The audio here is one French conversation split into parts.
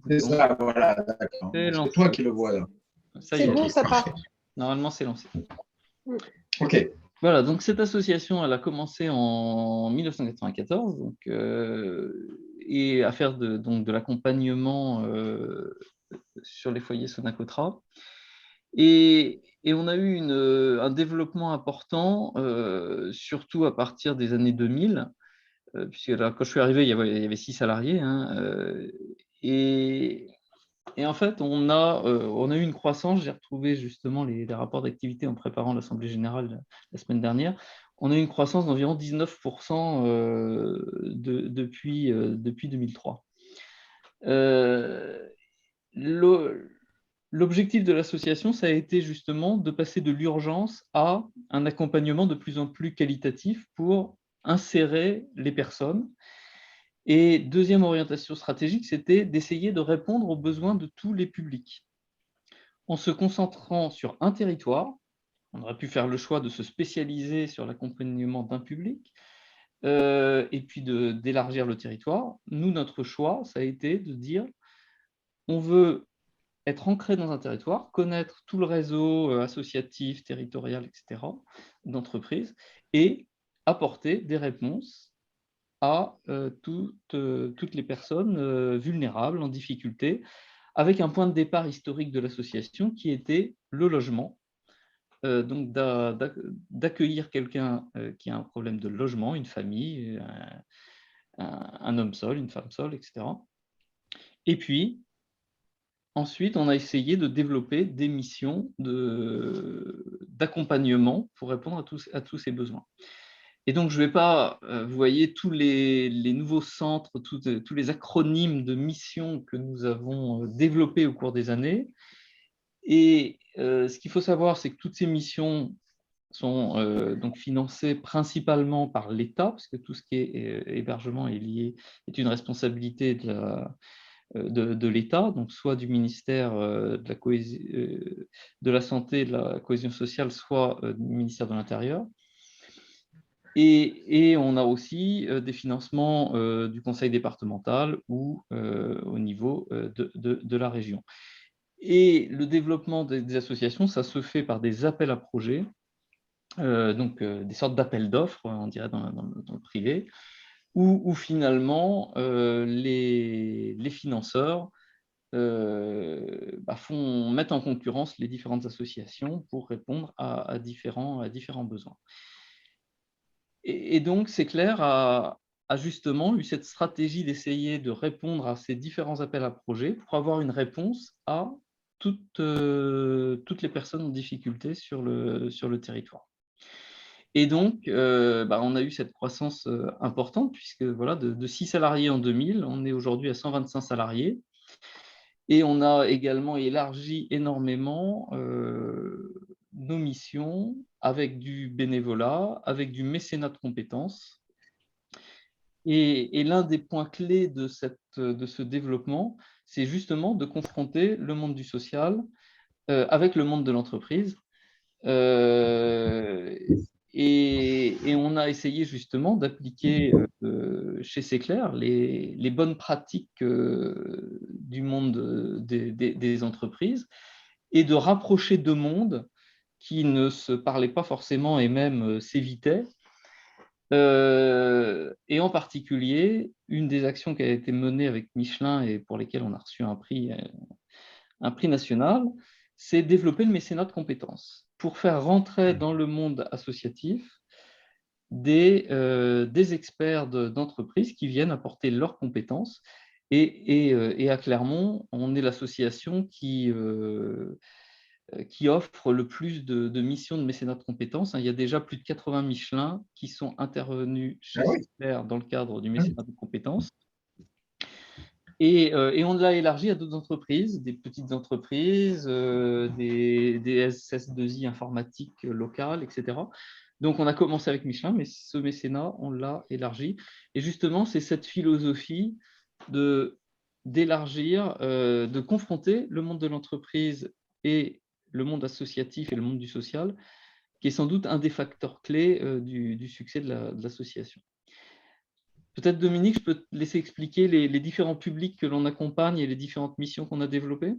C'est bouton. ça, voilà, d'accord. C'est C'est toi lancé. qui le vois là. Ça y C'est est, bon, ça part. normalement c'est lancé. Ok. Voilà, donc cette association, elle a commencé en 1994 donc, et à faire donc de l'accompagnement sur les foyers Sonacotra. Et on a eu un développement important, surtout à partir des années 2000, puisque là, quand je suis arrivé, il y avait 6 salariés. Hein, et en fait, on a eu une croissance. J'ai retrouvé justement les rapports d'activité en préparant l'Assemblée générale la semaine dernière. On a eu une croissance d'environ 19% depuis 2003. L'objectif de l'association, ça a été justement de passer de l'urgence à un accompagnement de plus en plus qualitatif pour insérer les personnes. Et deuxième orientation stratégique, c'était d'essayer de répondre aux besoins de tous les publics. En se concentrant sur un territoire, on aurait pu faire le choix de se spécialiser sur l'accompagnement d'un public et puis d'élargir le territoire. Nous, notre choix, ça a été de dire on veut être ancré dans un territoire, connaître tout le réseau associatif, territorial, etc., d'entreprises, et apporter des réponses à toutes les personnes vulnérables, en difficulté, avec un point de départ historique de l'association qui était le logement. Donc d'accueillir quelqu'un qui a un problème de logement, une famille, un homme seul, une femme seule, etc. Et puis, ensuite, on a essayé de développer des missions d'accompagnement pour répondre à tous ces besoins. Et donc, je ne vais pas, vous voyez, tous les nouveaux centres, tous les acronymes de missions que nous avons développés au cours des années. Et ce qu'il faut savoir, c'est que toutes ces missions sont donc financées principalement par l'État, parce que tout ce qui est hébergement est une responsabilité de l'État, donc soit du ministère de la Santé et de la Cohésion sociale, soit du ministère de l'Intérieur. Et on a aussi des financements du conseil départemental ou au niveau de la région. Et le développement des associations, ça se fait par des appels à projets, donc des sortes d'appels d'offres, on dirait dans le privé, où finalement les financeurs mettent en concurrence les différentes associations pour répondre à différents besoins. Et donc, c'est clair, a justement eu cette stratégie d'essayer de répondre à ces différents appels à projets pour avoir une réponse à toutes les personnes en difficulté sur le territoire. Et donc, on a eu cette croissance importante, puisque voilà, de 6 salariés en 2000, on est aujourd'hui à 125 salariés. Et on a également élargi énormément nos missions avec du bénévolat, avec du mécénat de compétences. Et l'un des points clés de ce développement, c'est justement de confronter le monde du social avec le monde de l'entreprise. Et on a essayé justement d'appliquer chez Séclair les bonnes pratiques du monde des entreprises et de rapprocher deux mondes qui ne se parlaient pas forcément et même s'évitaient. Et en particulier, une des actions qui a été menée avec Michelin et pour lesquelles on a reçu un prix national, c'est développer le mécénat de compétences pour faire rentrer dans le monde associatif des experts d'entreprises qui viennent apporter leurs compétences. Et à Clermont, on est l'association qui offre le plus de missions de mécénat de compétences. Il y a déjà plus de 80 Michelin qui sont intervenus chez Séclair dans le cadre du mécénat de compétences. Et on l'a élargi à d'autres entreprises, des petites entreprises, des SS2I informatiques locales, etc. Donc, on a commencé avec Michelin, mais ce mécénat, on l'a élargi. Et justement, c'est cette philosophie d'élargir, de confronter le monde de l'entreprise et le monde associatif et le monde du social, qui est sans doute un des facteurs clés du succès de l'association. Peut-être, Dominique, je peux te laisser expliquer les différents publics que l'on accompagne et les différentes missions qu'on a développées.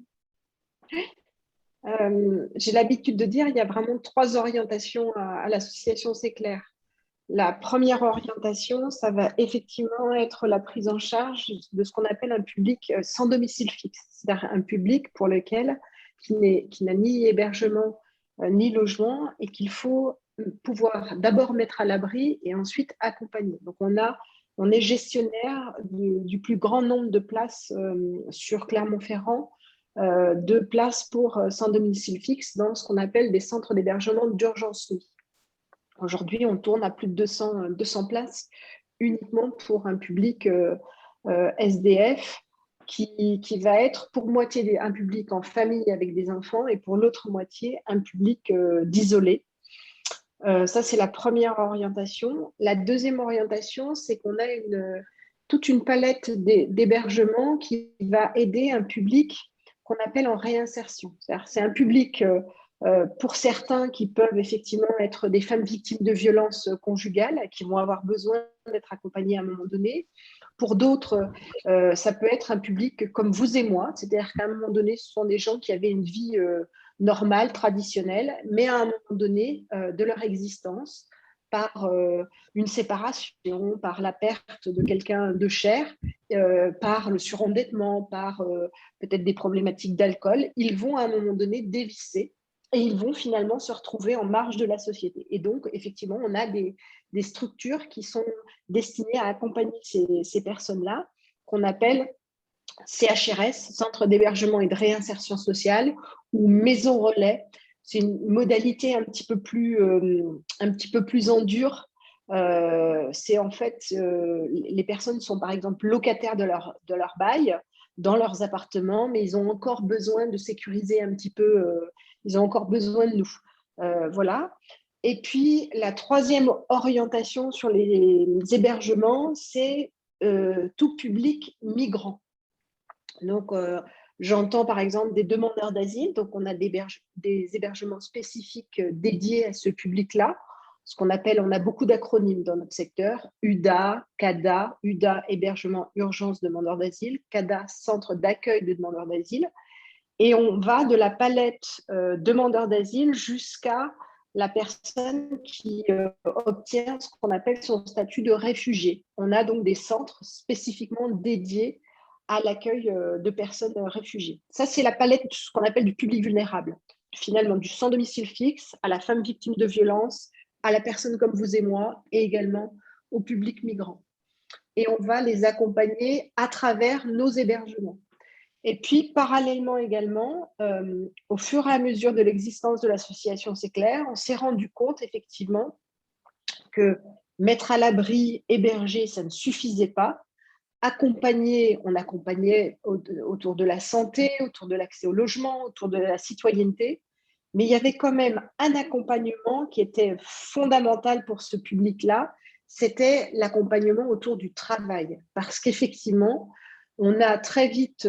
J'ai l'habitude de dire qu'il y a vraiment 3 orientations à l'association C'est Clair. La première orientation, ça va effectivement être la prise en charge de ce qu'on appelle un public sans domicile fixe, c'est-à-dire un public pour lequel qui n'a ni hébergement ni logement et qu'il faut pouvoir d'abord mettre à l'abri et ensuite accompagner. Donc on est gestionnaire du plus grand nombre de places sur Clermont-Ferrand, de places pour sans domicile fixe dans ce qu'on appelle des centres d'hébergement d'urgence nuit. Aujourd'hui, on tourne à plus de 200 places uniquement pour un public SDF qui va être pour moitié un public en famille avec des enfants et pour l'autre moitié un public d'isolés. Ça, c'est la première orientation. La deuxième orientation, c'est qu'on a toute une palette d'hébergements qui va aider un public qu'on appelle en réinsertion. C'est un public pour certains qui peuvent effectivement être des femmes victimes de violences conjugales, qui vont avoir besoin d'être accompagnées à un moment donné. Pour d'autres, ça peut être un public comme vous et moi, c'est-à-dire qu'à un moment donné, ce sont des gens qui avaient une vie normale, traditionnelle, mais à un moment donné de leur existence, par une séparation, par la perte de quelqu'un de cher, par le surendettement, par peut-être des problématiques d'alcool, ils vont à un moment donné dévisser et ils vont finalement se retrouver en marge de la société. Et donc, effectivement, on a des structures qui sont destinées à accompagner ces personnes-là, qu'on appelle CHRS, Centre d'hébergement et de réinsertion sociale, ou Maison Relais. C'est une modalité un petit peu plus en dur. C'est en fait, les personnes sont par exemple locataires de leur bail dans leurs appartements, mais ils ont encore besoin de sécuriser un petit peu, ils ont encore besoin de nous. Voilà. Et puis, la troisième orientation sur les hébergements, c'est tout public migrant. Donc, j'entends par exemple des demandeurs d'asile. Donc, on a des hébergements spécifiques dédiés à ce public-là. Ce qu'on appelle, on a beaucoup d'acronymes dans notre secteur, UDA, CADA, UDA, hébergement urgence demandeurs d'asile, CADA, centre d'accueil de demandeurs d'asile. Et on va de la palette demandeurs d'asile jusqu'à la personne qui obtient ce qu'on appelle son statut de réfugié. On a donc des centres spécifiquement dédiés à l'accueil de personnes réfugiées. Ça, c'est la palette de ce qu'on appelle du public vulnérable. Finalement, du sans domicile fixe à la femme victime de violence, à la personne comme vous et moi, et également au public migrant. Et on va les accompagner à travers nos hébergements. Et puis, parallèlement également, au fur et à mesure de l'existence de l'association C'est Clair, on s'est rendu compte effectivement que mettre à l'abri, héberger, ça ne suffisait pas. Accompagner, on accompagnait autour de la santé, autour de l'accès au logement, autour de la citoyenneté, mais il y avait quand même un accompagnement qui était fondamental pour ce public-là, c'était l'accompagnement autour du travail. Parce qu'effectivement, on a très vite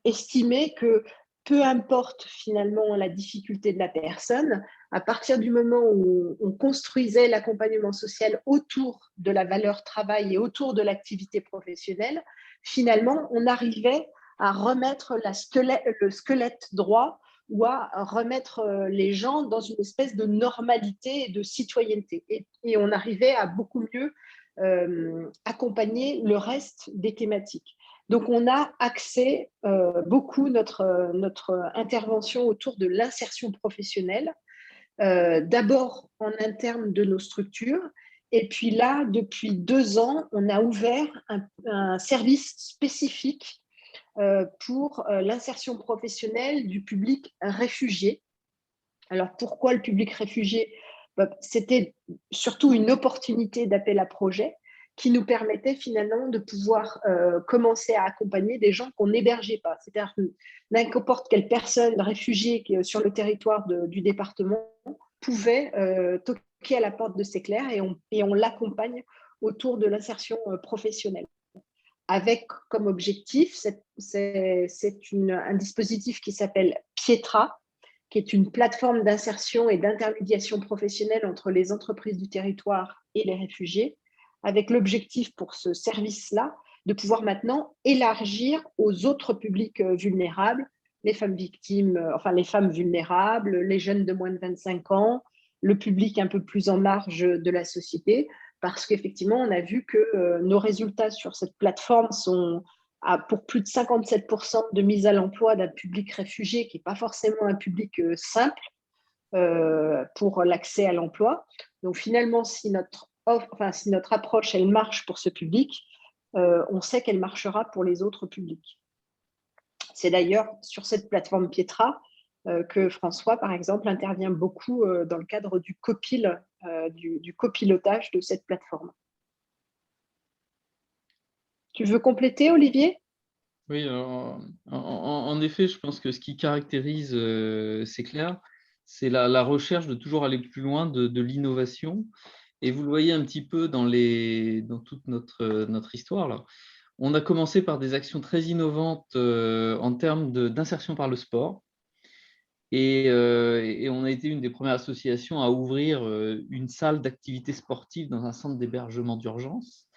estimé que peu importe finalement la difficulté de la personne, à partir du moment où on construisait l'accompagnement social autour de la valeur travail et autour de l'activité professionnelle, finalement, on arrivait à remettre le squelette droit ou à remettre les gens dans une espèce de normalité et de citoyenneté. Et on arrivait à beaucoup mieux accompagner le reste des thématiques. Donc, on a axé beaucoup notre intervention autour de l'insertion professionnelle, d'abord en interne de nos structures, et puis là, depuis 2 ans, on a ouvert un service spécifique pour l'insertion professionnelle du public réfugié. Alors, pourquoi le public réfugié ? C'était surtout une opportunité d'appel à projet qui nous permettait finalement de pouvoir commencer à accompagner des gens qu'on n'hébergeait pas. C'est-à-dire n'importe quelle personne réfugiée qui est sur le territoire du département pouvait toquer à la porte de C'est Clair et on l'accompagne autour de l'insertion professionnelle. Avec comme objectif, c'est un dispositif qui s'appelle Pietra, qui est une plateforme d'insertion et d'intermédiation professionnelle entre les entreprises du territoire et les réfugiés, avec l'objectif pour ce service-là de pouvoir maintenant élargir aux autres publics vulnérables, les femmes victimes, enfin les femmes vulnérables, les jeunes de moins de 25 ans, le public un peu plus en marge de la société, parce qu'effectivement, on a vu que nos résultats sur cette plateforme sont pour plus de 57% de mise à l'emploi d'un public réfugié, qui n'est pas forcément un public simple pour l'accès à l'emploi. Donc finalement, si notre approche, elle marche pour ce public, on sait qu'elle marchera pour les autres publics. C'est d'ailleurs sur cette plateforme Pietra que François, par exemple, intervient beaucoup dans le cadre du copilotage de cette plateforme. Tu veux compléter, Olivier ? Oui, en effet, je pense que ce qui caractérise Céclair, c'est la recherche de toujours aller plus loin de l'innovation. Et vous le voyez un petit peu dans toute notre histoire, là. On a commencé par des actions très innovantes en termes d'insertion par le sport. Et on a été une des premières associations à ouvrir une salle d'activité sportive dans un centre d'hébergement d'urgence.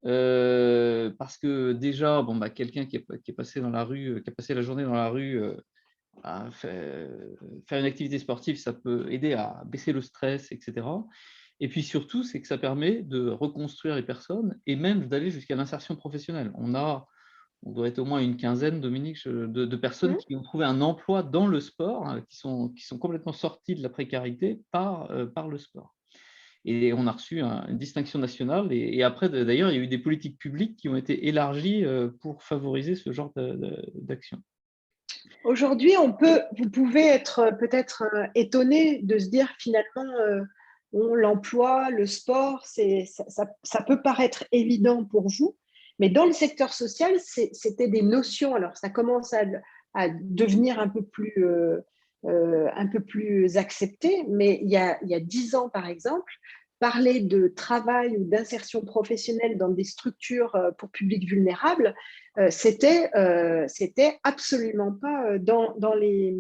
Parce que déjà, quelqu'un qui est passé dans la rue, qui a passé la journée dans la rue, faire une activité sportive, ça peut aider à baisser le stress, etc. Et puis surtout, c'est que ça permet de reconstruire les personnes et même d'aller jusqu'à l'insertion professionnelle. On doit être au moins une quinzaine, Dominique, de personnes qui ont trouvé un emploi dans le sport, hein, qui sont complètement sorties de la précarité par le sport. Et on a reçu une distinction nationale. Et après, d'ailleurs, il y a eu des politiques publiques qui ont été élargies pour favoriser ce genre d'action. Aujourd'hui, vous pouvez être peut-être étonné de se dire finalement, l'emploi, le sport, ça peut paraître évident pour vous, mais dans le secteur social, c'était des notions. Alors, ça commence à devenir un peu plus accepté, mais il y a 10 ans, par exemple, parler de travail ou d'insertion professionnelle dans des structures pour publics vulnérables, c'était absolument pas dans les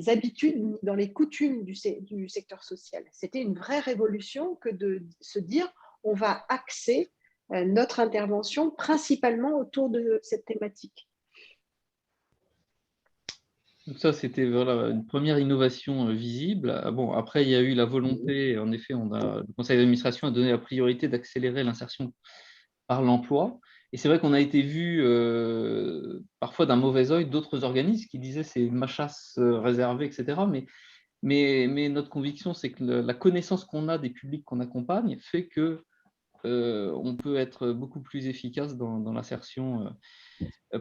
habitudes, dans les coutumes du secteur social. C'était une vraie révolution que de se dire on va axer notre intervention principalement autour de cette thématique. Donc ça, c'était une première innovation visible. Bon, après, il y a eu la volonté, en effet, le conseil d'administration a donné la priorité d'accélérer l'insertion par l'emploi. Et c'est vrai qu'on a été vu parfois d'un mauvais œil d'autres organismes qui disaient c'est ma chasse réservée, etc. Mais notre conviction, c'est que la connaissance qu'on a des publics qu'on accompagne fait que on peut être beaucoup plus efficace dans l'insertion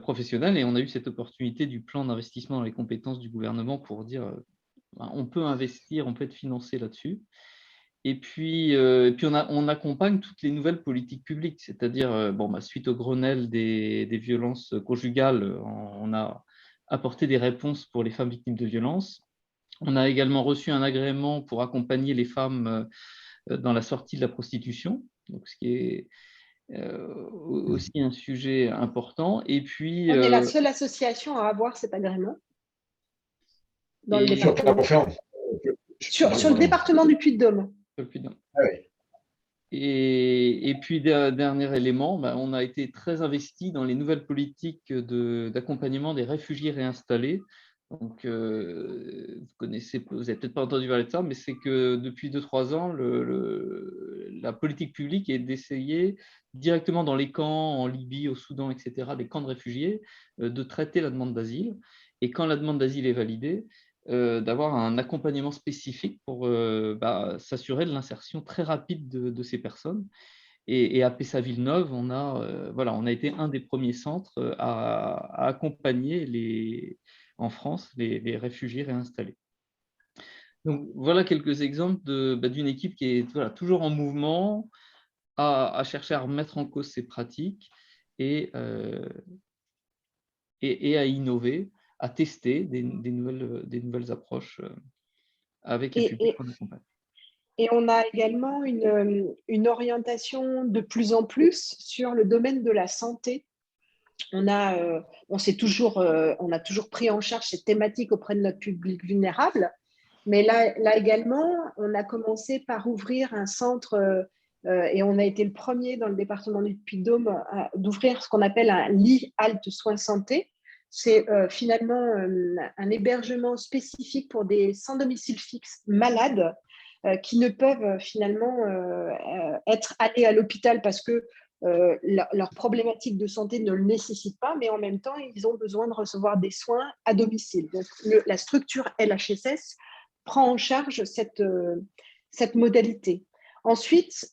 professionnelle. Et on a eu cette opportunité du plan d'investissement dans les compétences du gouvernement pour dire on peut investir, on peut être financé là-dessus. Et puis on accompagne toutes les nouvelles politiques publiques, c'est-à-dire, suite au Grenelle des violences conjugales, on a apporté des réponses pour les femmes victimes de violences. On a également reçu un agrément pour accompagner les femmes dans la sortie de la prostitution, donc ce qui est aussi un sujet important. Et puis, on est la seule association à avoir cet agrément dans le département. Sur le département du Puy-de-Dôme. Ah oui. Et puis, dernier élément, on a été très investi dans les nouvelles politiques d'accompagnement des réfugiés réinstallés. Donc, vous n'avez peut-être pas entendu parler de ça, mais c'est que depuis 2-3 ans, la politique publique est d'essayer directement dans les camps, en Libye, au Soudan, etc., les camps de réfugiés, de traiter la demande d'asile. Et quand la demande d'asile est validée, d'avoir un accompagnement spécifique pour s'assurer de l'insertion très rapide de ces personnes. Et à Pessa-Villeneuve, on a été un des premiers centres à accompagner en France les réfugiés réinstallés. Donc voilà quelques exemples d'une équipe qui est toujours en mouvement, à chercher à remettre en cause ces pratiques et à innover, à tester des nouvelles approches avec les publics qu'on accompagne. Et on a également une orientation de plus en plus sur le domaine de la santé. On a toujours pris en charge cette thématique auprès de notre public vulnérable, mais là également, on a commencé par ouvrir un centre et on a été le premier dans le département du Puy-de-Dôme d'ouvrir ce qu'on appelle un lit halte soins santé. C'est finalement un hébergement spécifique pour des sans domicile fixe malades qui ne peuvent finalement être allés à l'hôpital parce que leur problématique de santé ne le nécessite pas, mais en même temps, ils ont besoin de recevoir des soins à domicile. Donc, la structure LHSS prend en charge cette modalité. Ensuite,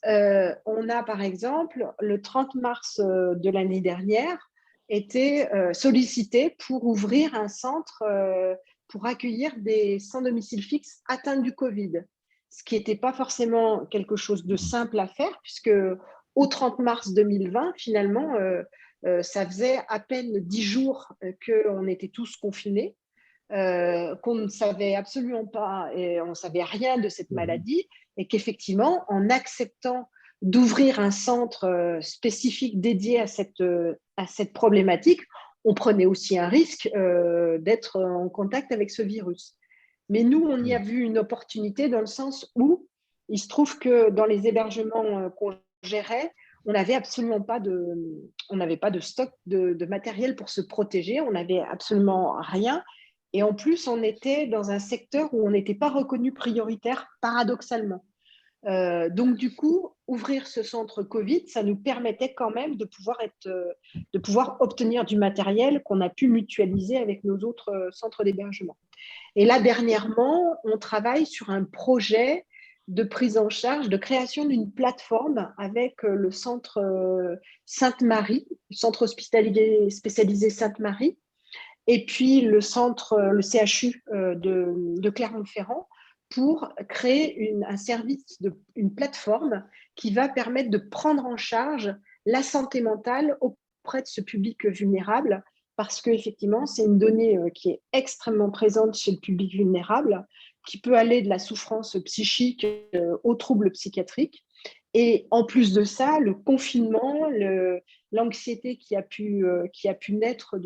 on a par exemple, le 30 mars de l'année dernière, été sollicité pour ouvrir un centre pour accueillir des sans domicile fixe atteints du Covid. Ce qui n'était pas forcément quelque chose de simple à faire, puisque au 30 mars 2020, finalement, ça faisait à peine 10 jours qu'on était tous confinés, qu'on ne savait absolument pas et on ne savait rien de cette maladie, et qu'effectivement, en acceptant d'ouvrir un centre spécifique dédié à cette problématique, on prenait aussi un risque d'être en contact avec ce virus. Mais nous, on y a vu une opportunité dans le sens où il se trouve que dans les hébergements qu'on gérait, on n'avait absolument pas de stock de matériel pour se protéger, on n'avait absolument rien. Et en plus, on était dans un secteur où on n'était pas reconnu prioritaire, paradoxalement. Donc, du coup, ouvrir ce centre Covid, ça nous permettait quand même de pouvoir obtenir du matériel qu'on a pu mutualiser avec nos autres centres d'hébergement. Et là, dernièrement, on travaille sur un projet de prise en charge, de création d'une plateforme avec le centre Sainte-Marie, le centre hospitalier spécialisé Sainte-Marie, et puis le CHU de Clermont-Ferrand, pour créer un service, une plateforme qui va permettre de prendre en charge la santé mentale auprès de ce public vulnérable, parce qu'effectivement, c'est une donnée qui est extrêmement présente chez le public vulnérable, qui peut aller de la souffrance psychique aux troubles psychiatriques. Et en plus de ça, le confinement, l'anxiété qui a pu naître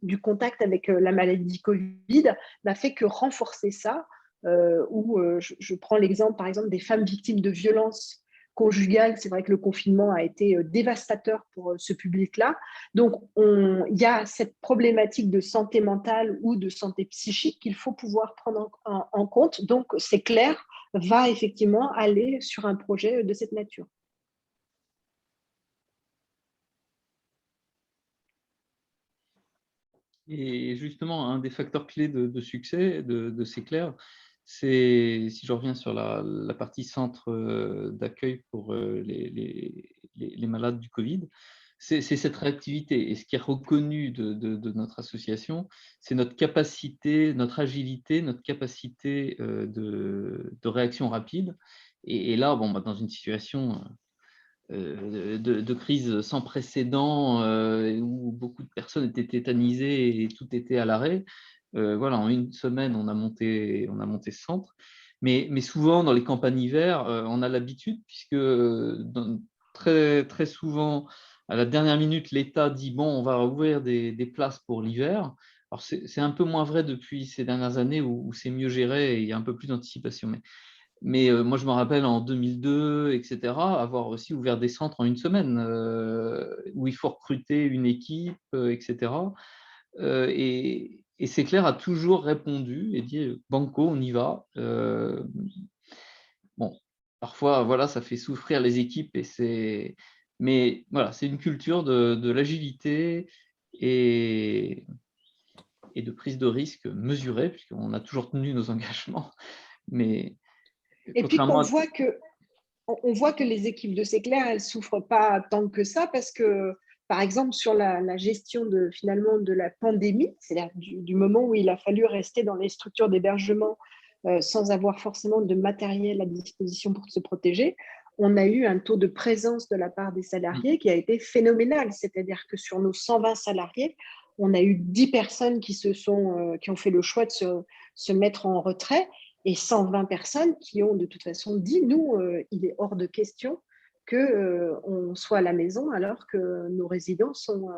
du contact avec la maladie Covid n'a fait que renforcer ça. Je prends l'exemple, par exemple, des femmes victimes de violences conjugales. C'est vrai que le confinement a été dévastateur pour ce public-là. Donc, il y a cette problématique de santé mentale ou de santé psychique qu'il faut pouvoir prendre en compte. Donc, c'est clair, va effectivement aller sur un projet de cette nature. Et justement, un des facteurs clés de succès de Séclair, c'est, si je reviens sur la partie centre d'accueil pour les malades du Covid, c'est cette réactivité. Et ce qui est reconnu de notre association, c'est notre capacité, notre agilité, notre capacité de réaction rapide. Et là, dans une situation de crise sans précédent où beaucoup de personnes étaient tétanisées et tout était à l'arrêt. Voilà, en une semaine, on a monté ce centre. Mais souvent, dans les campagnes hiver, on a l'habitude, puisque très, très souvent, à la dernière minute, l'État dit « bon, on va ouvrir des places pour l'hiver ». Alors, c'est un peu moins vrai depuis ces dernières années où c'est mieux géré et il y a un peu plus d'anticipation. Mais moi, je me rappelle en 2002, etc., avoir aussi ouvert des centres en une semaine où il faut recruter une équipe, etc. Et Séclair a toujours répondu et dit banco, on y va. Bon, parfois, voilà, ça fait souffrir les équipes, mais voilà, c'est une culture de l'agilité et de prise de risque mesurée, puisqu'on a toujours tenu nos engagements. Mais et puis contrairement on voit que les équipes de Séclair, elles ne souffrent pas tant que ça parce que, par exemple, sur la gestion finalement de la pandémie, c'est-à-dire du moment où il a fallu rester dans les structures d'hébergement sans avoir forcément de matériel à disposition pour se protéger, on a eu un taux de présence de la part des salariés qui a été phénoménal. C'est-à-dire que sur nos 120 salariés, on a eu 10 personnes qui ont fait le choix de se mettre en retrait et 120 personnes qui ont de toute façon dit, nous, il est hors de question qu'on soit à la maison alors que nos résidents sont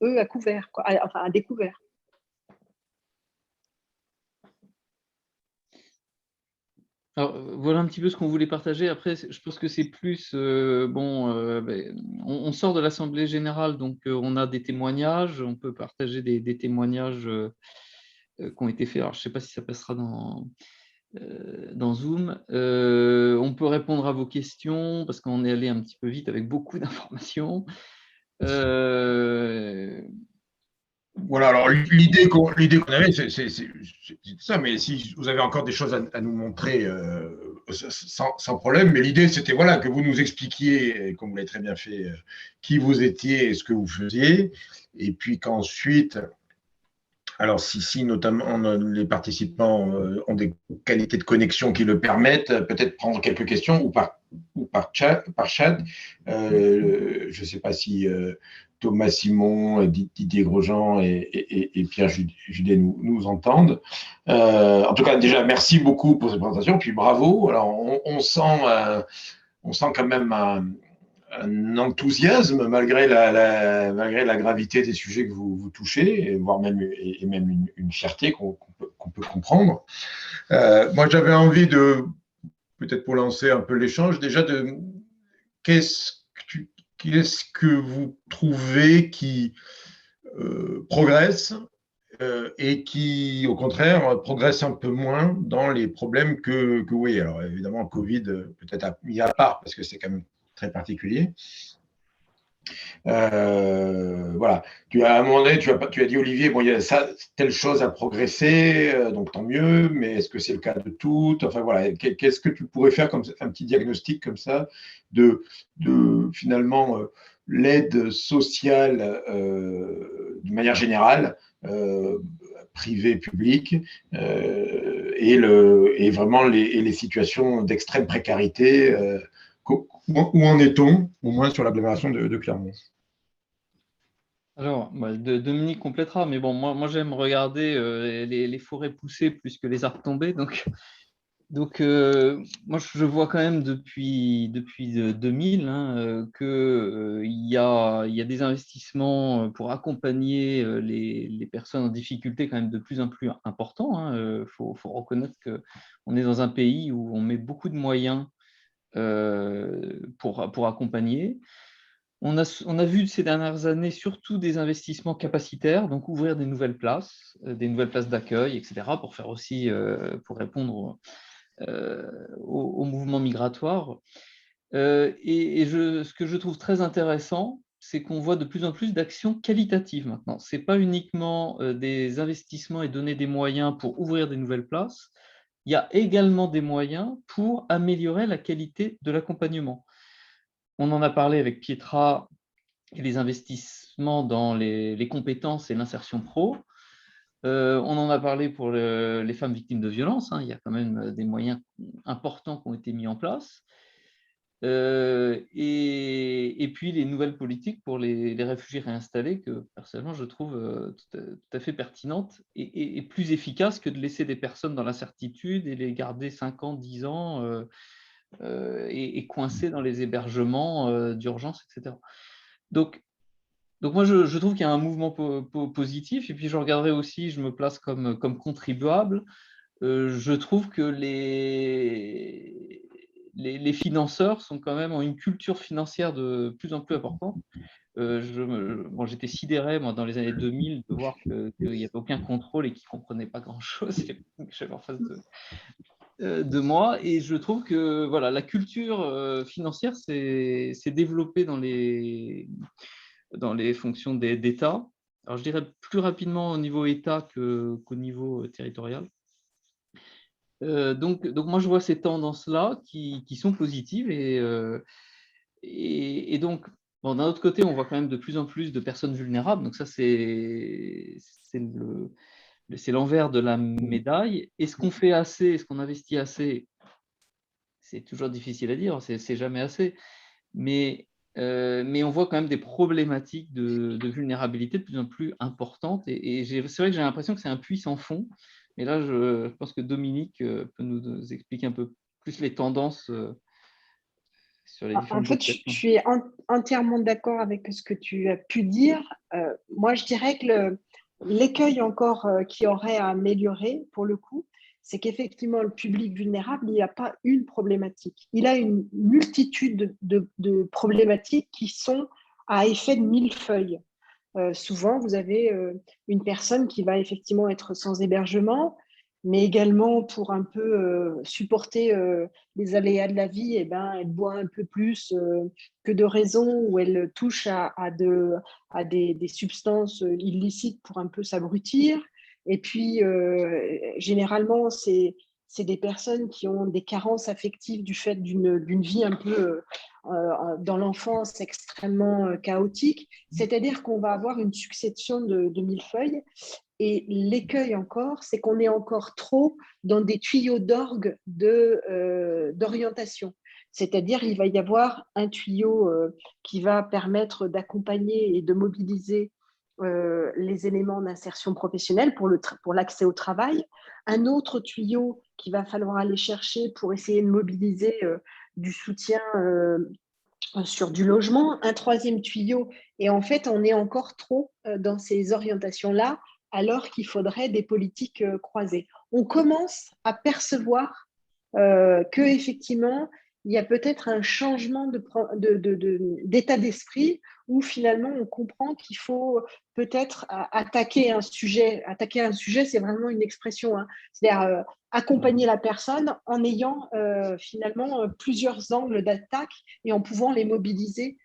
eux, à couvert, enfin à découvert. Alors, voilà un petit peu ce qu'on voulait partager. Après, je pense que c'est plus, on sort de l'Assemblée générale, donc on a des témoignages, on peut partager des témoignages qui ont été faits. Alors, je ne sais pas si ça passera dans Zoom. On peut répondre à vos questions, parce qu'on est allé un petit peu vite avec beaucoup d'informations. Voilà, alors l'idée qu'on avait, c'est ça, mais si vous avez encore des choses à nous montrer, sans problème, mais l'idée, c'était voilà, que vous nous expliquiez, comme vous l'avez très bien fait, qui vous étiez et ce que vous faisiez, et puis qu'ensuite, alors si notamment les participants ont des qualités de connexion qui le permettent, peut-être prendre quelques questions ou par chat. Je ne sais pas si Thomas Simon, Didier Grosjean et Pierre Judet nous entendent. En tout cas, déjà, merci beaucoup pour cette présentation, puis bravo. Alors, on sent quand même un enthousiasme malgré la gravité des sujets que vous touchez, voire même, et même une fierté qu'on peut comprendre. Moi, j'avais envie de, peut-être pour lancer un peu l'échange, déjà de qu'est-ce que vous trouvez qui progresse et qui, au contraire, progresse un peu moins dans les problèmes que vous voyez. Alors, évidemment, Covid, peut-être mis à part, parce que c'est quand même très particulier. Voilà. À un moment donné, tu as dit, Olivier, bon, il y a ça, telle chose à progresser, donc tant mieux, mais est-ce que c'est le cas de toutes? Enfin voilà, qu'est-ce que tu pourrais faire comme un petit diagnostic comme ça de finalement l'aide sociale de manière générale, privée, publique, et vraiment les situations d'extrême précarité. Où en est-on, au moins sur l'agglomération de Clermont? Alors, Dominique complétera, mais bon, moi j'aime regarder les forêts pousser plus que les arbres tomber. Donc moi je vois quand même depuis 2000 qu'il y a des investissements pour accompagner les personnes en difficulté quand même de plus en plus importants. Faut reconnaître qu'on est dans un pays où on met beaucoup de moyens pour accompagner. On a vu ces dernières années surtout des investissements capacitaires, donc ouvrir des nouvelles places d'accueil, etc., pour faire aussi, pour répondre au mouvement migratoire. Ce que je trouve très intéressant, c'est qu'on voit de plus en plus d'actions qualitatives maintenant. Ce n'est pas uniquement des investissements et donner des moyens pour ouvrir des nouvelles places, il y a également des moyens pour améliorer la qualité de l'accompagnement. On en a parlé avec Pietra et les investissements dans les compétences et l'insertion pro. On en a parlé pour les femmes victimes de violences. Il y a quand même des moyens importants qui ont été mis en place. Et puis les nouvelles politiques pour les réfugiés réinstallés que personnellement je trouve tout à fait pertinentes et plus efficaces que de laisser des personnes dans l'incertitude et les garder 5 ans, 10 ans et coincées dans les hébergements d'urgence, etc. Donc moi, je trouve qu'il y a un mouvement positif, et puis je regarderai aussi, je me place comme contribuable. Je trouve que les financeurs sont quand même en une culture financière de plus en plus importante. J'étais sidéré, moi, dans les années 2000, de voir qu'il n'y avait aucun contrôle et qu'ils ne comprenaient pas grand-chose, les personnes que j'avais en face de moi. Et je trouve que voilà, la culture financière s'est développée dans les fonctions d'État. Alors, je dirais plus rapidement au niveau État qu'au niveau territorial. Donc, moi, je vois ces tendances-là qui sont positives. Et donc, bon, d'un autre côté, on voit quand même de plus en plus de personnes vulnérables. Donc, ça, c'est l'envers de la médaille. Est-ce qu'on fait assez? Est-ce qu'on investit assez? C'est toujours difficile à dire, c'est jamais assez. Mais on voit quand même des problématiques de vulnérabilité de plus en plus importantes. Et c'est vrai que j'ai l'impression que c'est un puits sans fond. Mais là, je pense que Dominique peut nous expliquer un peu plus les tendances sur les En différentes fait, je situations. suis entièrement d'accord avec ce que tu as pu dire. Moi, je dirais que l'écueil encore qui aurait à améliorer, pour le coup, c'est qu'effectivement, le public vulnérable, il n'a pas une problématique. Il a une multitude de problématiques qui sont à effet de millefeuille. Souvent, vous avez une personne qui va effectivement être sans hébergement, mais également pour un peu supporter les aléas de la vie, eh ben, elle boit un peu plus que de raison, ou elle touche à des substances illicites pour un peu s'abrutir. Et puis, généralement, c'est des personnes qui ont des carences affectives du fait d'une vie un peu dans l'enfance extrêmement chaotique. C'est-à-dire qu'on va avoir une succession de millefeuilles. Et l'écueil encore, c'est qu'on est encore trop dans des tuyaux d'orgue d'orientation. C'est-à-dire il va y avoir un tuyau qui va permettre d'accompagner et de mobiliser les éléments d'insertion professionnelle pour l'accès au travail, un autre tuyau qu'il va falloir aller chercher pour essayer de mobiliser du soutien sur du logement, un troisième tuyau, et en fait on est encore trop dans ces orientations-là, alors qu'il faudrait des politiques croisées. On commence à percevoir qu'effectivement, il y a peut-être un changement d'état d'esprit où finalement on comprend qu'il faut peut-être attaquer un sujet. Attaquer un sujet, c'est vraiment une expression, hein. C'est-à-dire accompagner la personne en ayant finalement plusieurs angles d'attaque et en pouvant les mobiliser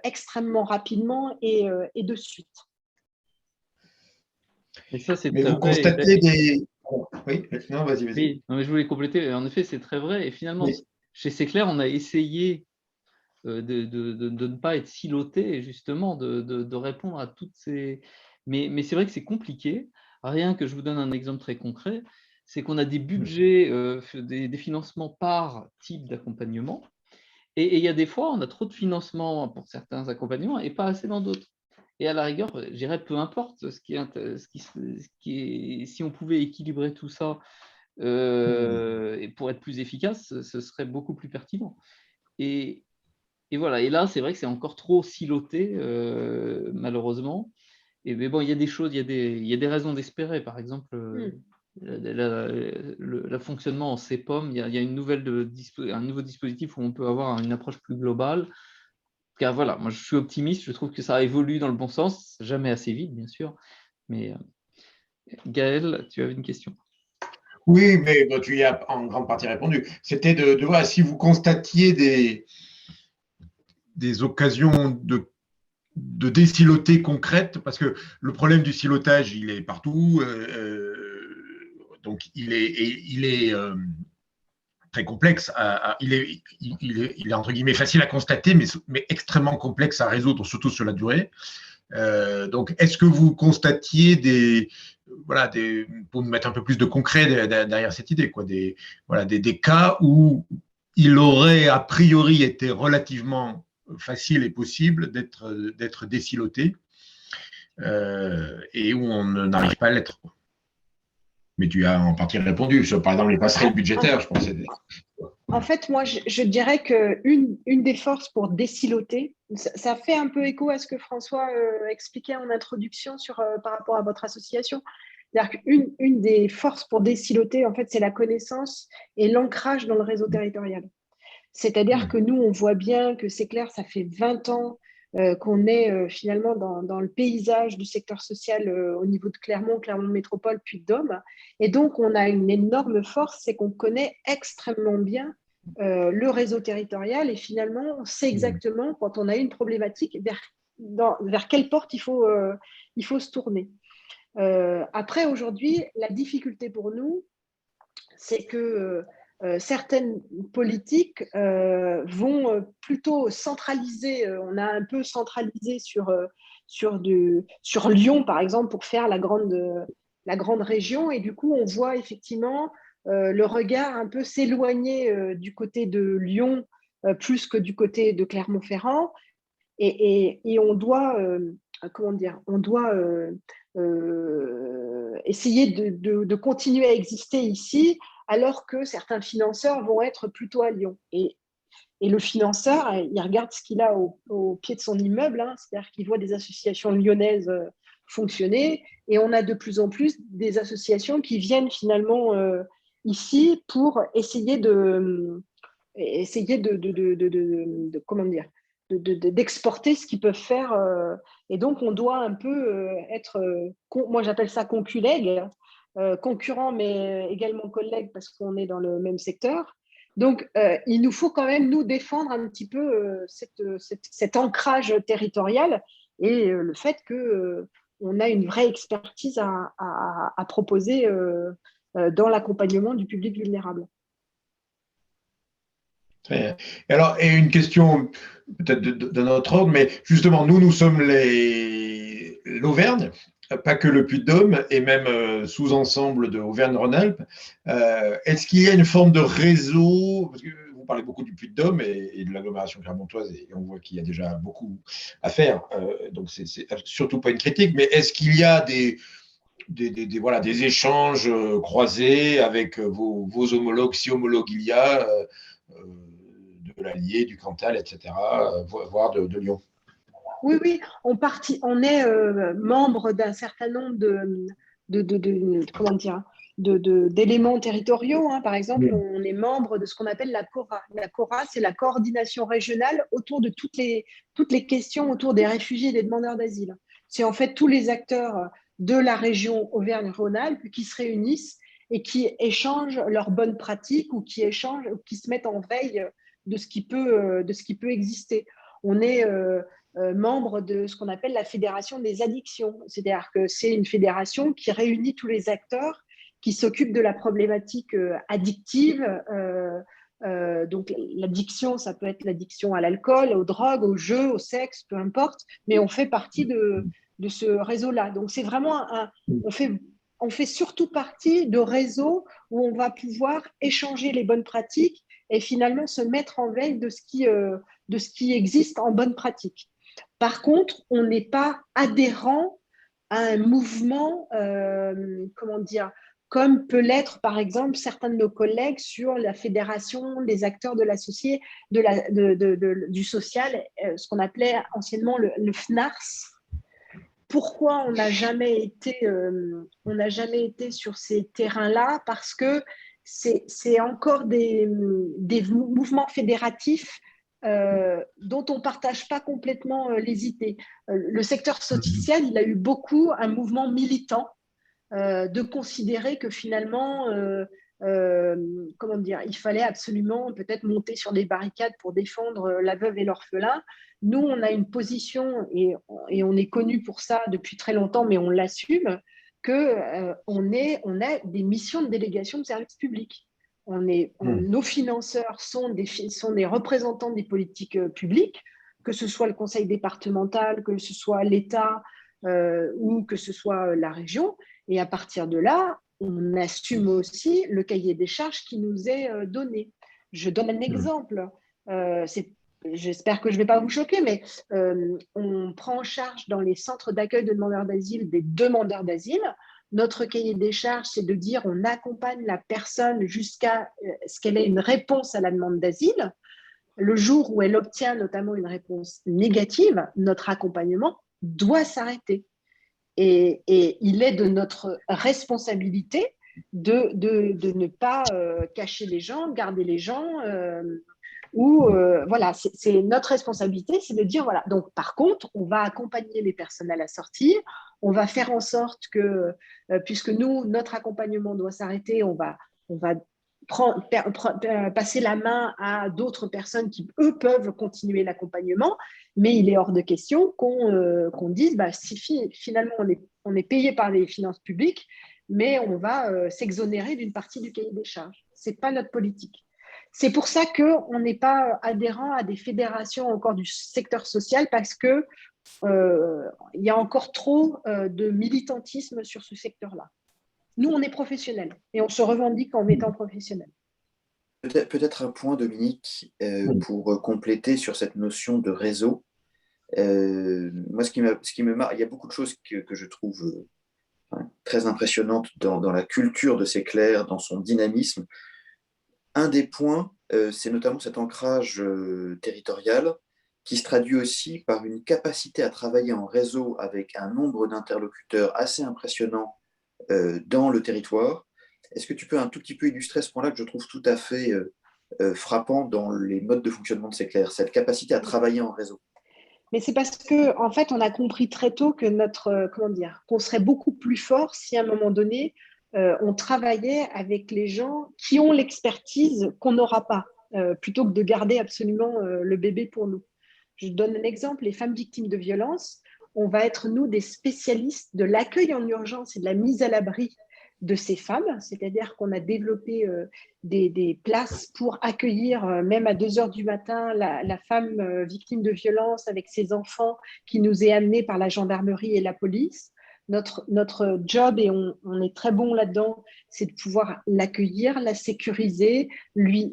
extrêmement rapidement et de suite. Et ça, c'est Mais très vous vrai. constatez des… Oui, non, vas-y, vas-y. Oui, non, mais je voulais compléter. En effet, c'est très vrai. Et finalement, Oui. chez Séclair, on a essayé de ne pas être siloté et justement de répondre à toutes ces… Mais c'est vrai que c'est compliqué. Rien que je vous donne un exemple très concret, c'est qu'on a des budgets, des financements par type d'accompagnement. Et il y a des fois, on a trop de financement pour certains accompagnements et pas assez dans d'autres. Et à la rigueur, je dirais, peu importe si on pouvait équilibrer tout ça et pour être plus efficace, ce serait beaucoup plus pertinent. Et voilà. Et là, c'est vrai que c'est encore trop siloté, malheureusement. Mais bon, il y a des choses, il y a des raisons d'espérer. Par exemple, le fonctionnement en CEPOM, il y a un nouveau dispositif où on peut avoir une approche plus globale. Car voilà, moi je suis optimiste, je trouve que ça évolue dans le bon sens, jamais assez vite, bien sûr. Mais Gaël, tu avais une question. Oui, mais bon, tu y as en grande partie répondu. C'était de voir si vous constatiez des occasions de désiloter concrètes, parce que le problème du silotage, il est partout. Donc, il est très complexe. Il est entre guillemets facile à constater, mais extrêmement complexe à résoudre, surtout sur la durée. Donc, est-ce que vous constatiez pour nous mettre un peu plus de concret derrière cette idée, quoi, des cas où il aurait a priori été relativement facile et possible d'être désiloté et où on n'arrive pas à l'être. Mais tu as en partie répondu sur, par exemple, les passerelles budgétaires, je pensais. En fait, moi, je dirais qu'une des forces pour désiloter, ça fait un peu écho à ce que François expliquait en introduction par rapport à votre association. C'est-à-dire qu'une des forces pour désiloter, en fait, c'est la connaissance et l'ancrage dans le réseau territorial. C'est-à-dire que nous, on voit bien que c'est clair, ça fait 20 ans qu'on est finalement dans le paysage du secteur social au niveau de Clermont Métropole, puis de Dôme. Et donc, on a une énorme force, c'est qu'on connaît extrêmement bien le réseau territorial et finalement, on sait exactement quand on a une problématique vers quelle porte il faut se tourner. Après, aujourd'hui, la difficulté pour nous, c'est que certaines politiques vont plutôt centraliser. On a un peu centralisé sur Lyon, par exemple, pour faire la grande région. Et du coup, on voit effectivement le regard un peu s'éloigner du côté de Lyon plus que du côté de Clermont-Ferrand. Et on doit, comment dire, on doit essayer de continuer à exister ici, alors que certains financeurs vont être plutôt à Lyon. Et le financeur, il regarde ce qu'il a au pied de son immeuble, hein, c'est-à-dire qu'il voit des associations lyonnaises fonctionner, et on a de plus en plus des associations qui viennent finalement ici pour essayer comment dire, d'exporter ce qu'ils peuvent faire. Et donc, on doit un peu être, moi j'appelle ça conculegue, concurrent, mais également collègue parce qu'on est dans le même secteur. Donc, il nous faut quand même nous défendre un petit peu cet ancrage territorial et le fait que on a une vraie expertise à proposer dans l'accompagnement du public vulnérable. Et alors, et une question peut-être de notre ordre, mais justement, nous sommes l'Auvergne, pas que le Puy-de-Dôme, et même sous-ensemble de Auvergne-Rhône-Alpes. Est-ce qu'il y a une forme de réseau, parce que vous parlez beaucoup du Puy-de-Dôme et de l'agglomération clermontoise, et on voit qu'il y a déjà beaucoup à faire, donc c'est surtout pas une critique, mais est-ce qu'il y a voilà, des échanges croisés avec vos homologues, si homologues il y a, de l'Allier, du Cantal, etc., voire de Lyon? Oui, on est membre d'un certain nombre comment dire, d'éléments territoriaux. Hein. Par exemple, on est membre de ce qu'on appelle la CORA. La CORA, c'est la coordination régionale autour de toutes les questions autour des réfugiés et des demandeurs d'asile. C'est en fait tous les acteurs de la région Auvergne-Rhône-Alpes qui se réunissent et qui échangent leurs bonnes pratiques ou qui se mettent en veille de ce qui peut exister. On est membre de ce qu'on appelle la Fédération des addictions. C'est-à-dire que c'est une fédération qui réunit tous les acteurs qui s'occupent de la problématique addictive. Donc l'addiction, ça peut être l'addiction à l'alcool, aux drogues, aux jeux, au sexe, peu importe, mais on fait partie de ce réseau-là. Donc c'est vraiment on fait surtout partie de réseaux où on va pouvoir échanger les bonnes pratiques et finalement se mettre en veille de ce qui existe en bonne pratique. Par contre, on n'est pas adhérent à un mouvement, comment dire, comme peut l'être, par exemple, certains de nos collègues sur la fédération des acteurs de l'associé, du social, ce qu'on appelait anciennement le FNARS. Pourquoi on n'a jamais été sur ces terrains-là? Parce que c'est encore des mouvements fédératifs dont on ne partage pas complètement les idées. Le secteur social, il a eu beaucoup un mouvement militant de considérer que finalement, comment dire, il fallait absolument peut-être monter sur des barricades pour défendre la veuve et l'orphelin. Nous, on a une position et on est connu pour ça depuis très longtemps, mais on l'assume, qu'on a des missions de délégation de service public. Nos financeurs sont des représentants des politiques publiques, que ce soit le conseil départemental, que ce soit l'État ou que ce soit la région. Et à partir de là, on assume aussi le cahier des charges qui nous est donné. Je donne un exemple. J'espère que je ne vais pas vous choquer, mais on prend en charge dans les centres d'accueil de demandeurs d'asile des demandeurs d'asile. Notre cahier des charges, c'est de dire on accompagne la personne jusqu'à ce qu'elle ait une réponse à la demande d'asile. Le jour où elle obtient notamment une réponse négative, notre accompagnement doit s'arrêter. Et il est de notre responsabilité de ne pas cacher les gens, garder les gens. Voilà, c'est notre responsabilité, c'est de dire, voilà, donc par contre, on va accompagner les personnes à la sortie, on va faire en sorte que, puisque notre accompagnement doit s'arrêter, on va passer la main à d'autres personnes qui, eux, peuvent continuer l'accompagnement, mais il est hors de question qu'on dise, si finalement on est payé par les finances publiques, mais on va s'exonérer d'une partie du cahier des charges. Ce n'est pas notre politique. C'est pour ça qu'on n'est pas adhérent à des fédérations encore du secteur social parce qu'il y a encore trop de militantisme sur ce secteur-là. Nous, on est professionnels et on se revendique en étant professionnels. Peut-être un point, Dominique, pour compléter sur cette notion de réseau. Moi, ce qui me marque, il y a beaucoup de choses que je trouve très impressionnantes dans la culture de Séclair, dans son dynamisme. Un des points, c'est notamment cet ancrage territorial qui se traduit aussi par une capacité à travailler en réseau avec un nombre d'interlocuteurs assez impressionnant dans le territoire Est-ce que tu peux un tout petit peu illustrer ce point-là que je trouve tout à fait frappant dans les modes de fonctionnement de Séclair, cette capacité à travailler en réseau? Mais c'est parce que, en fait, on a compris très tôt que qu'on serait beaucoup plus fort si à un moment donné, on travaillait avec les gens qui ont l'expertise qu'on n'aura pas, plutôt que de garder absolument le bébé pour nous. Je donne un exemple, les femmes victimes de violences, on va être, nous, des spécialistes de l'accueil en urgence et de la mise à l'abri de ces femmes, c'est-à-dire qu'on a développé des places pour accueillir, même à 2 heures du matin, la femme victime de violence avec ses enfants qui nous est amenée par la gendarmerie et la police. Notre job, et on est très bon là-dedans, c'est de pouvoir l'accueillir, la sécuriser, lui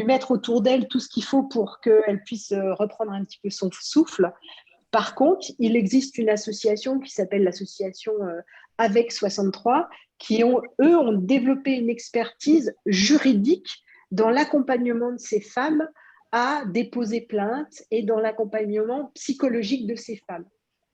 mettre autour d'elle tout ce qu'il faut pour qu'elle puisse reprendre un petit peu son souffle. Par contre, il existe une association qui s'appelle l'association Avec 63, eux, ont développé une expertise juridique dans l'accompagnement de ces femmes à déposer plainte et dans l'accompagnement psychologique de ces femmes.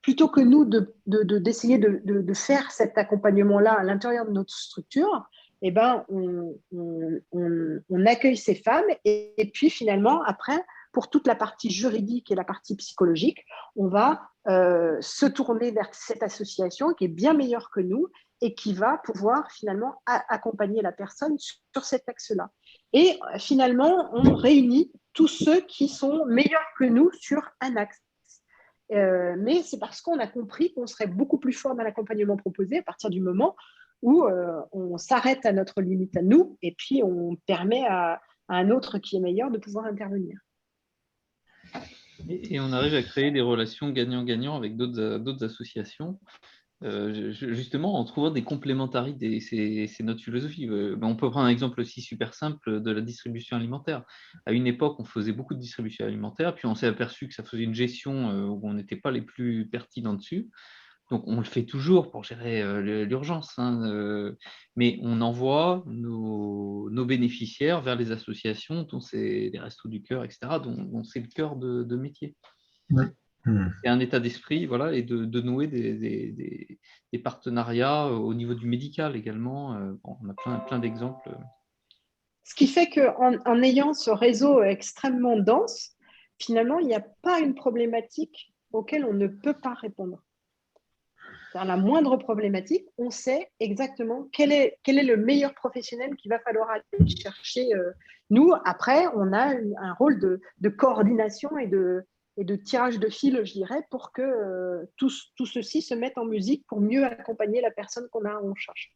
Plutôt que nous d'essayer de faire cet accompagnement-là à l'intérieur de notre structure, eh ben, on accueille ces femmes et puis finalement, après, pour toute la partie juridique et la partie psychologique, on va se tourner vers cette association qui est bien meilleure que nous et qui va pouvoir finalement accompagner la personne sur cet axe-là. Et finalement, on réunit tous ceux qui sont meilleurs que nous sur un axe. Mais c'est parce qu'on a compris qu'on serait beaucoup plus fort dans l'accompagnement proposé à partir du moment où on s'arrête à notre limite à nous et puis on permet à un autre qui est meilleur de pouvoir intervenir. Et on arrive à créer des relations gagnant-gagnant avec d'autres associations, justement en trouvant des complémentarités. C'est notre philosophie. On peut prendre un exemple aussi super simple de la distribution alimentaire. À une époque, on faisait beaucoup de distribution alimentaire, puis on s'est aperçu que ça faisait une gestion où on n'était pas les plus pertinents dessus. Donc, on le fait toujours pour gérer l'urgence, mais on envoie nos bénéficiaires vers les associations, dont c'est les Restos du Cœur, etc., dont c'est le cœur de métier. C'est un état d'esprit, voilà, et de nouer des partenariats au niveau du médical également. On a plein d'exemples. Ce qui fait qu'en ayant ce réseau extrêmement dense, finalement, il n'y a pas une problématique auquel on ne peut pas répondre. Dans la moindre problématique, on sait exactement quel est le meilleur professionnel qu'il va falloir aller chercher. Nous, après, on a un rôle de coordination et de tirage de fil, je dirais, pour que tout ceci se mette en musique pour mieux accompagner la personne qu'on a en charge.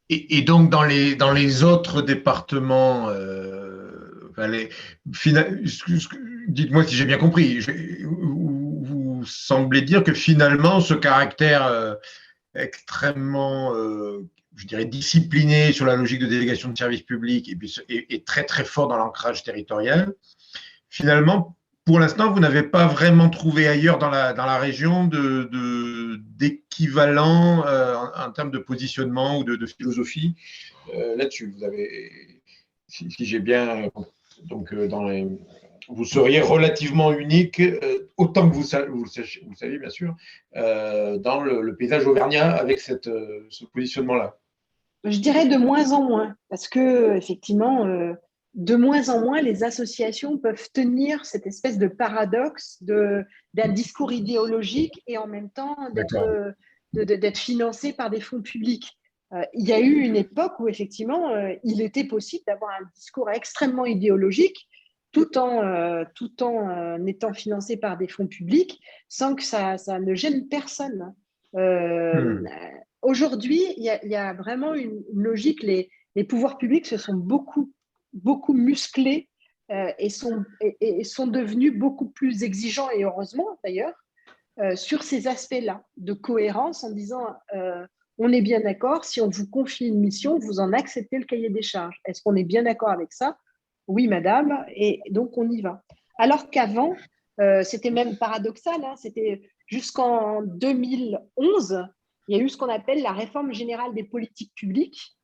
Et donc, dans les autres départements, dites-moi si j'ai bien compris, vous semblez dire que finalement, ce caractère extrêmement, je dirais, discipliné sur la logique de délégation de services publics et puis est très, très fort dans l'ancrage territorial, finalement, pour l'instant, vous n'avez pas vraiment trouvé ailleurs dans la région d'équivalent en termes de positionnement ou de philosophie là-dessus. Vous avez, si j'ai bien, donc vous seriez relativement unique, autant que vous le savez bien sûr, dans le paysage auvergnat avec ce positionnement-là. Je dirais de moins en moins, parce que effectivement, de moins en moins, les associations peuvent tenir cette espèce de paradoxe d'un discours idéologique et en même temps d'être financé par des fonds publics. Il y a eu une époque où effectivement, il était possible d'avoir un discours extrêmement idéologique tout en étant financé par des fonds publics sans que ça ne gêne personne. Aujourd'hui, il y a vraiment une logique. Les pouvoirs publics se sont beaucoup musclés et sont devenus beaucoup plus exigeants, et heureusement d'ailleurs, sur ces aspects-là de cohérence en disant on est bien d'accord, si on vous confie une mission, vous en acceptez le cahier des charges. Est-ce qu'on est bien d'accord avec ça? Oui, madame, et donc on y va. Alors qu'avant, c'était même paradoxal, c'était jusqu'en 2011, il y a eu ce qu'on appelle la réforme générale des politiques publiques.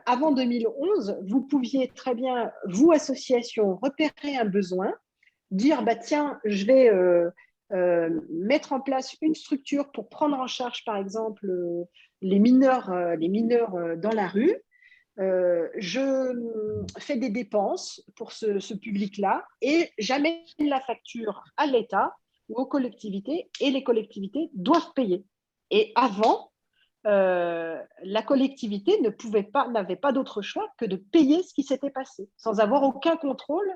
Avant 2011, vous pouviez très bien, vous, association, repérer un besoin, dire, tiens, je vais mettre en place une structure pour prendre en charge, par exemple, les mineurs dans la rue. Je fais des dépenses pour ce public-là et j'amène la facture à l'État ou aux collectivités et les collectivités doivent payer. Et avant, la collectivité n'avait pas d'autre choix que de payer ce qui s'était passé, sans avoir aucun contrôle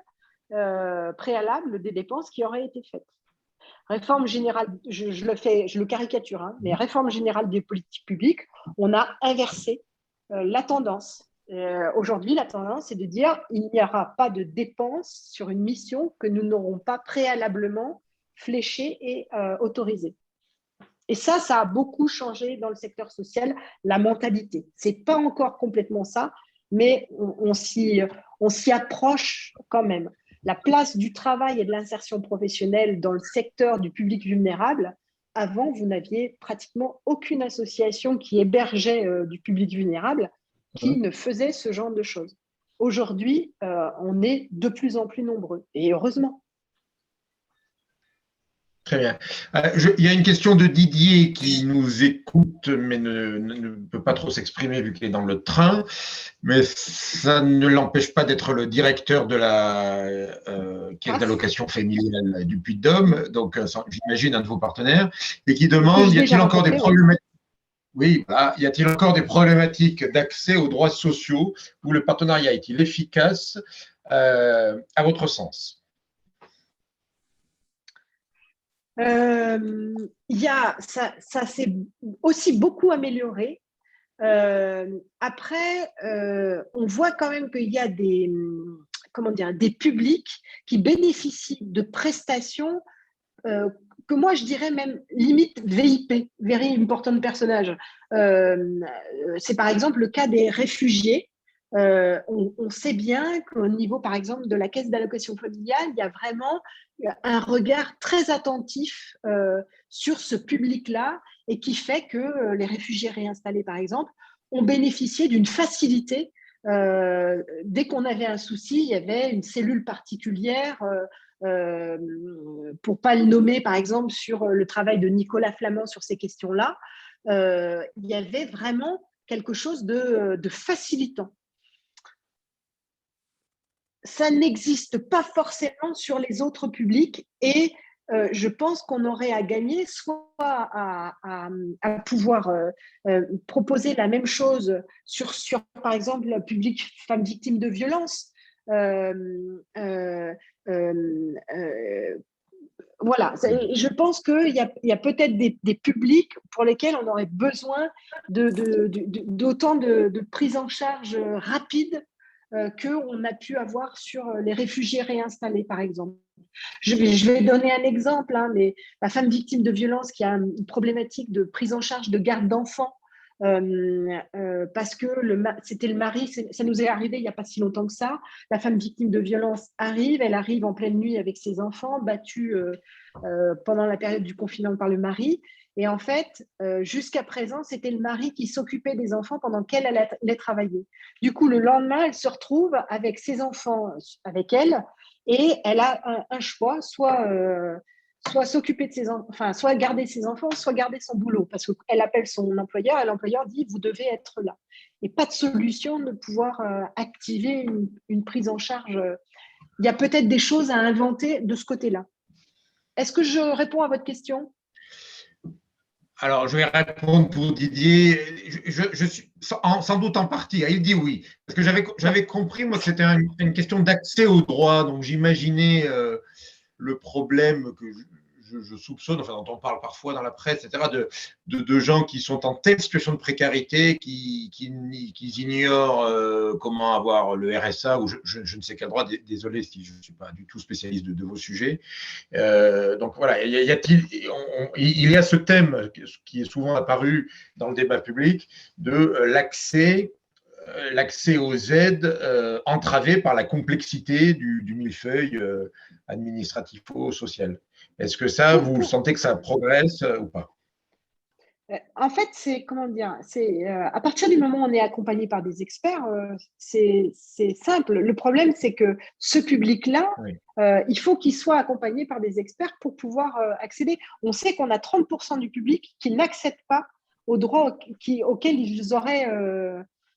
préalable des dépenses qui auraient été faites. Réforme générale, je le caricature, hein, mais réforme générale des politiques publiques, on a inversé la tendance. Aujourd'hui, la tendance est de dire il n'y aura pas de dépenses sur une mission que nous n'aurons pas préalablement fléchée et autorisée. Et ça a beaucoup changé dans le secteur social, la mentalité. Ce n'est pas encore complètement ça, mais on s'y approche quand même. La place du travail et de l'insertion professionnelle dans le secteur du public vulnérable, avant, vous n'aviez pratiquement aucune association qui hébergeait du public vulnérable qui ne faisait ce genre de choses. Aujourd'hui, on est de plus en plus nombreux, et heureusement. Très bien. Il y a une question de Didier qui nous écoute, mais ne peut pas trop s'exprimer vu qu'il est dans le train. Mais ça ne l'empêche pas d'être le directeur de la caisse d'allocation familiale du Puy-de-Dôme, donc j'imagine un de vos partenaires, et qui demande y a-t-il encore des problématiques? Oui, voilà. Y a-t-il encore des problématiques d'accès aux droits sociaux où le partenariat est-il efficace à votre sens? Ça s'est aussi beaucoup amélioré. Après, on voit quand même qu'il y a des publics qui bénéficient de prestations que moi je dirais même limite VIP, Very Important Personage. C'est par exemple le cas des réfugiés. On sait bien qu'au niveau, par exemple, de la caisse d'allocation familiale, il y a vraiment un regard très attentif sur ce public-là et qui fait que les réfugiés réinstallés, par exemple, ont bénéficié d'une facilité. Dès qu'on avait un souci, il y avait une cellule particulière, pour ne pas le nommer, par exemple, sur le travail de Nicolas Flamand sur ces questions-là. Il y avait vraiment quelque chose de facilitant. Ça n'existe pas forcément sur les autres publics et je pense qu'on aurait à gagner soit à pouvoir proposer la même chose sur par exemple, le public femmes victimes de violences. Voilà, je pense qu'il y a peut-être des publics pour lesquels on aurait besoin d'autant de prise en charge rapide qu'on a pu avoir sur les réfugiés réinstallés, par exemple. Je vais donner un exemple, hein, mais la femme victime de violence qui a une problématique de prise en charge de garde d'enfants, parce que c'était le mari, ça nous est arrivé il n'y a pas si longtemps que ça. La femme victime de violence elle arrive en pleine nuit avec ses enfants, battus pendant la période du confinement par le mari. Et en fait, jusqu'à présent, c'était le mari qui s'occupait des enfants pendant qu'elle allait travailler. Du coup, le lendemain, elle se retrouve avec ses enfants avec elle et elle a un choix, soit s'occuper de ses enfants, enfin, soit garder ses enfants, soit garder son boulot, parce qu'elle appelle son employeur et l'employeur dit vous devez être là. Et pas de solution de pouvoir activer une prise en charge. Il y a peut-être des choses à inventer de ce côté-là. Est-ce que je réponds à votre question ? Alors, je vais répondre pour Didier. Je suis sans doute en partie. Il dit oui. Parce que j'avais compris, moi, que c'était une question d'accès aux droits. Donc, j'imaginais le problème que je soupçonne, enfin, dont on parle parfois dans la presse, etc., de gens qui sont en telle situation de précarité, qui ignorent comment avoir le RSA ou je ne sais quel droit. Désolé si je ne suis pas du tout spécialiste de vos sujets. Donc voilà, il y a ce thème qui est souvent apparu dans le débat public de l'accès aux aides entravé par la complexité du millefeuille administratif-social. Est-ce que ça, vous sentez que ça progresse ou pas ? En fait, c'est comment dire, à partir du moment où on est accompagné par des experts, c'est simple. Le problème, c'est que ce public-là, Oui. il faut qu'il soit accompagné par des experts pour pouvoir accéder. On sait qu'on a 30% du public qui n'accède pas aux droits auxquels ils auraient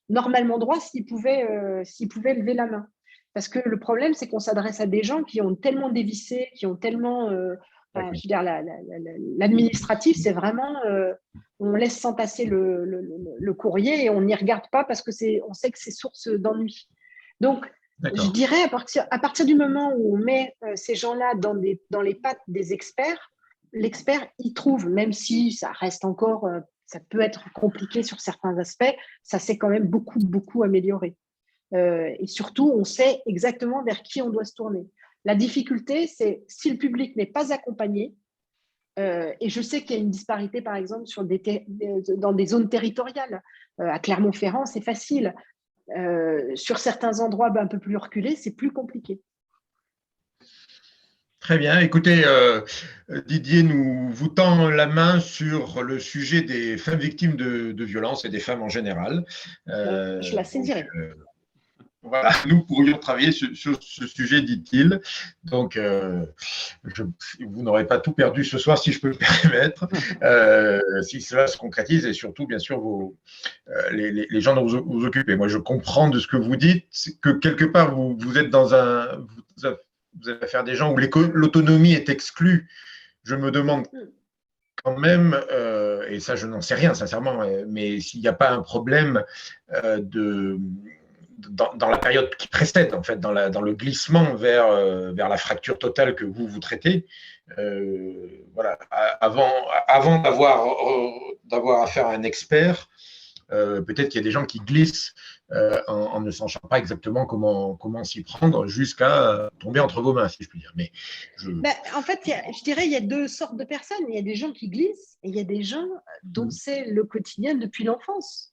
normalement droit s'ils pouvaient lever la main. Parce que le problème, c'est qu'on s'adresse à des gens qui ont tellement dévissé, qui ont tellement… je veux dire, l'administratif, c'est vraiment… on laisse s'entasser le courrier et on n'y regarde pas parce que on sait que c'est source d'ennui. Donc, je dirais à partir du moment où on met ces gens-là dans les pattes des experts, l'expert y trouve, même si ça reste encore, ça peut être compliqué sur certains aspects, ça s'est quand même beaucoup, beaucoup amélioré. Et surtout, on sait exactement vers qui on doit se tourner. La difficulté, c'est si le public n'est pas accompagné, et je sais qu'il y a une disparité, par exemple, dans des zones territoriales. À Clermont-Ferrand, c'est facile. Sur certains endroits un peu plus reculés, c'est plus compliqué. Très bien. Écoutez, Didier vous tend la main sur le sujet des femmes victimes de violences et des femmes en général. Je la saisirai. Voilà, nous pourrions travailler sur ce sujet, dit-il. Donc, vous n'aurez pas tout perdu ce soir, si je peux me permettre, si cela se concrétise, et surtout, bien sûr, les gens dont vous occupez. Moi, je comprends de ce que vous dites, que quelque part, vous êtes dans vous avez affaire à des gens où l'autonomie est exclue. Je me demande quand même, et ça, je n'en sais rien, sincèrement, mais s'il n'y a pas un problème dans la période qui précède, en fait, dans le glissement vers la fracture totale que vous traitez, voilà, avant d'avoir affaire à un expert, peut-être qu'il y a des gens qui glissent en ne sachant pas exactement comment s'y prendre jusqu'à tomber entre vos mains, si je puis dire. Mais en fait, je dirais il y a deux sortes de personnes. Il y a des gens qui glissent et il y a des gens dont c'est le quotidien depuis l'enfance.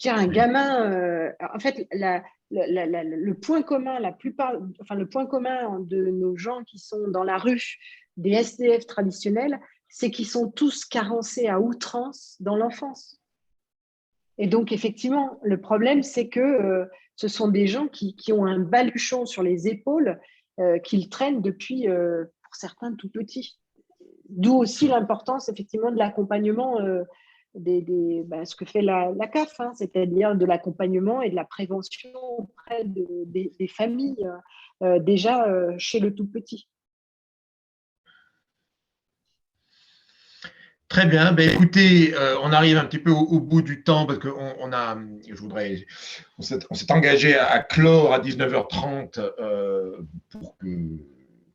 Je veux dire, un gamin, en fait, le point commun, le point commun de nos gens qui sont dans la rue, des SDF traditionnels, c'est qu'ils sont tous carencés à outrance dans l'enfance. Et donc, effectivement, le problème, c'est que ce sont des gens qui ont un baluchon sur les épaules qu'ils traînent depuis, pour certains, tout petits. D'où aussi l'importance, effectivement, de l'accompagnement, ce que fait la CAF, hein, c'est-à-dire de l'accompagnement et de la prévention auprès des familles, déjà chez le tout petit. Très bien. Ben, écoutez, on arrive un petit peu au bout du temps parce qu'on s'est engagé à clore à 19h30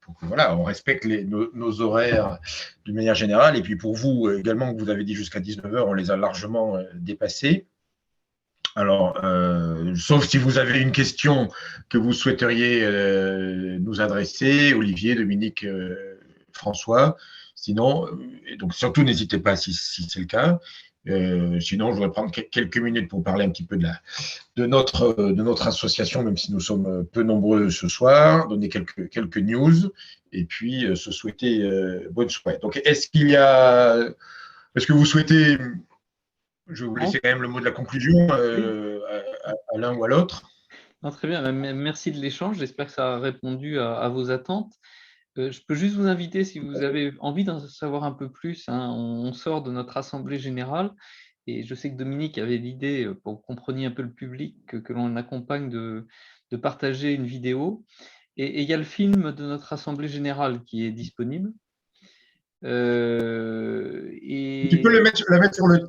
pour que voilà, on respecte nos horaires de manière générale. Et puis pour vous également, que vous avez dit jusqu'à 19h, on les a largement dépassés. Alors, sauf si vous avez une question que vous souhaiteriez nous adresser, Olivier, Dominique, François. Sinon, donc surtout n'hésitez pas si c'est le cas. Sinon, je voudrais prendre quelques minutes pour parler un petit peu de notre association, même si nous sommes peu nombreux ce soir, donner quelques news et puis se souhaiter bonne soirée. Donc, est-ce que vous souhaitez, je vais vous laisser quand même le mot de la conclusion à l'un ou à l'autre. Très bien, merci de l'échange. J'espère que ça a répondu à vos attentes. Je peux juste vous inviter, si vous avez envie d'en savoir un peu plus, hein, on sort de notre assemblée générale et je sais que Dominique avait l'idée, pour que vous compreniez un peu le public, que l'on accompagne de partager une vidéo. Et il y a le film de notre assemblée générale qui est disponible. Tu peux la mettre sur le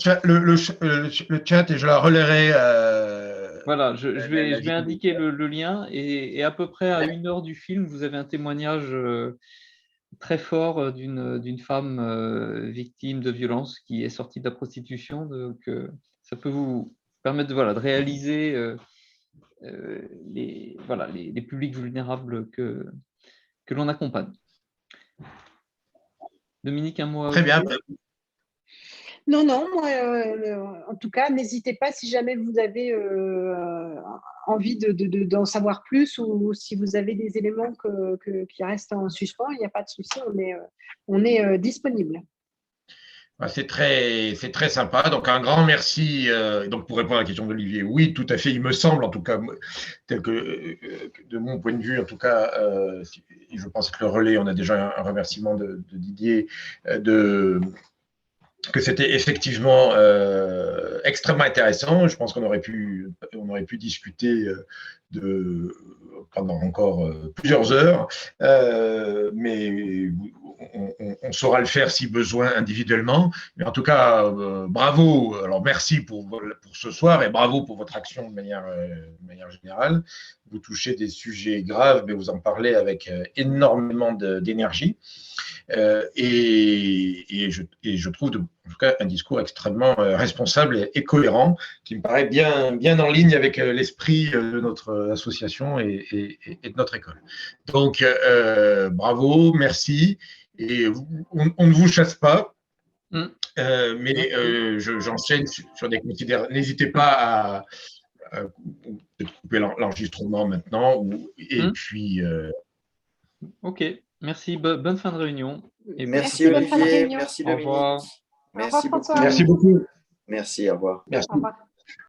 chat et je la relayerai. Voilà, je vais indiquer le lien et à peu près à 1 heure du film, vous avez un témoignage très fort d'une femme victime de violence qui est sortie de la prostitution. Donc, ça peut vous permettre de réaliser les publics vulnérables que l'on accompagne. Dominique, un mot à Très bien. Non, en tout cas, n'hésitez pas si jamais vous avez envie d'en savoir plus ou si vous avez des éléments qui restent en suspens, il n'y a pas de souci, on est disponible. C'est très sympa. Donc, un grand merci. Donc, pour répondre à la question d'Olivier, oui, tout à fait. Il me semble, en tout cas, tel que de mon point de vue, en tout cas, je pense que le relais, on a déjà un remerciement de Didier, que c'était effectivement extrêmement intéressant. Je pense qu'on aurait pu discuter pendant encore plusieurs heures, mais on saura le faire si besoin individuellement. Mais en tout cas, bravo. Alors merci pour ce soir et bravo pour votre action de manière générale. Vous touchez des sujets graves, mais vous en parlez avec énormément d'énergie. Et je trouve en tout cas un discours extrêmement responsable et cohérent, qui me paraît bien en ligne avec l'esprit de notre association et de notre école. Donc, bravo, merci. Et on ne vous chasse pas, mais j'enchaîne sur des considérations. N'hésitez pas à couper l'enregistrement maintenant. Puis. Ok, merci. Bonne fin de réunion. Et merci Olivier, merci Dominique. Au revoir. Merci beaucoup. Merci beaucoup. Merci, au revoir. Merci. Au revoir.